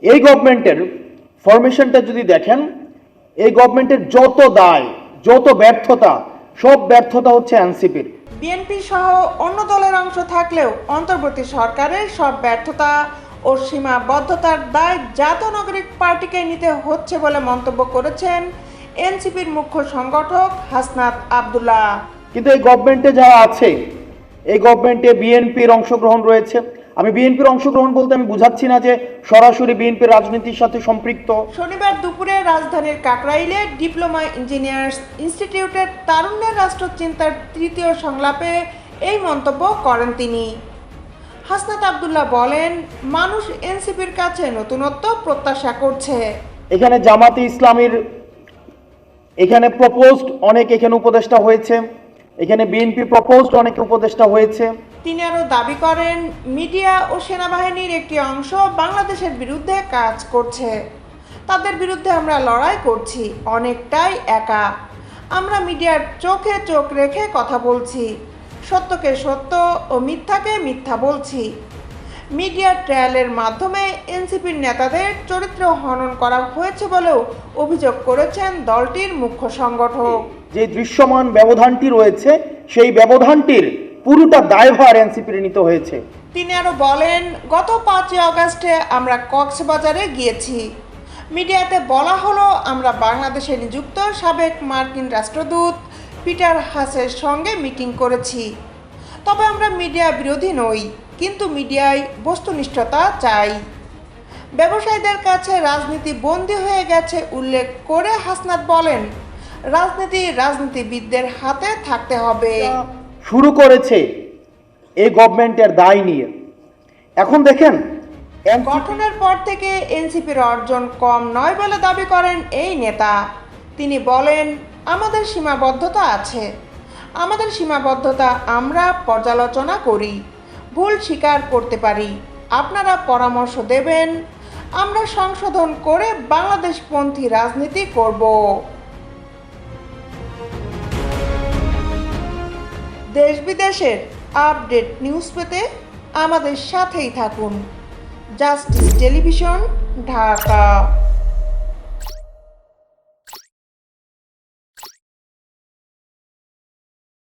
এই গভর্নমেন্টের ফরমেশনটা যদি দেখেন, এই গভর্নমেন্টের যত দায়, যত ব্যর্থতা, সব ব্যর্থতা হচ্ছে এনসিপির। বিএনপি সহ অন্য দলের অংশ থাকলেও অন্তর্বর্তী সরকারের সব ব্যর্থতা ও সীমাবদ্ধতার দায় জাতীয় নাগরিক পার্টিকে নিতে হচ্ছে বলে মন্তব্য করেছেন এনসিপির মুখ্য সংগঠক হাসনাত আব্দুল্লাহ। কিন্তু এই গভর্নমেন্টে যারা আছে, এই গভর্নমেন্টে বিএনপির অংশগ্রহণ রয়েছে। আমি বিএনপির অংশগ্রহণ বলতে আমি বুঝাচ্ছি না যে সরাসরি বিএনপির রাজনীতির সাথে সম্পৃক্ত। শনিবার দুপুরে রাজধানীর কাকরাইলে ডিপ্লোমা ইঞ্জিনিয়ার্স ইনস্টিটিউটের তারুণ্যের রাষ্ট্রচিন্তার তৃতীয় সংলাপে এই মন্তব্য করেন তিনি। হাসনাত আব্দুল্লাহ বলেন, মানুষ এনসিপির কাছে নতুনত্ব প্রত্যাশা করছে। এখানে জামাতে ইসলামীর এখানে প্রপোজড অনেক এখানে উপদেষ্টা হয়েছে, এখানে বিএনপি প্রপোজড অনেক উপদেষ্টা হয়েছে। তিনি আরও দাবি করেন, মিডিয়া ও সেনাবাহিনীর একটি অংশ বাংলাদেশের বিরুদ্ধে কাজ করছে। তাদের বিরুদ্ধে আমরা লড়াই করছি, অনেকটাই একা। আমরা মিডিয়ার চোখে চোখ রেখে কথা বলছি, সত্যকে সত্য ও মিথ্যাকে মিথ্যা বলছি। মিডিয়া ট্রায়ালের মাধ্যমে এনসিপির নেতাদের চরিত্র হনন করা হয়েছে বলেও অভিযোগ করেছেন দলটির মুখ্য সংগঠক। যে দৃশ্যমান ব্যবধানটি রয়েছে, সেই ব্যবধানটির পুরোটা দায়ভার এনসিপির নিতে হয়েছে। তিনি আরও বলেন, গত 5 আগস্টে আমরা কক্সবাজারে গিয়েছি। মিডিয়াতে বলা হলো আমরা বাংলাদেশে নিযুক্ত সাবেক মার্কিন রাষ্ট্রদূত পিটার হাসের সঙ্গে মিটিং করেছি। তবে আমরা মিডিয়া বিরোধী নই, কিন্তু মিডিয়ায় বস্তুনিষ্ঠতা চাই। ব্যবসায়ীদের কাছে রাজনীতি বন্দী হয়ে গেছে উল্লেখ করে হাসনাত বলেন, রাজনীতি রাজনীতিবিদদের হাতে থাকতে হবে। শুরু করেছে এই গভর্নমেন্টের দায় নিয়ে। এখন দেখেন, গঠনের পর থেকে এনসিপির অর্জন কম নয় বলে দাবি করেন এই নেতা। তিনি বলেন, আমাদের সীমাবদ্ধতা আছে। আমাদের সীমাবদ্ধতা আমরা পর্যালোচনা করি, ভুল স্বীকার করতে পারি। আপনারা পরামর্শ দেবেন, আমরা সংশোধন করে বাংলাদেশপন্থী রাজনীতি করব। দেশ বিদেশের আপডেট নিউজ পেতে আমাদের সাথেই থাকুন। Justice television, Dhaka.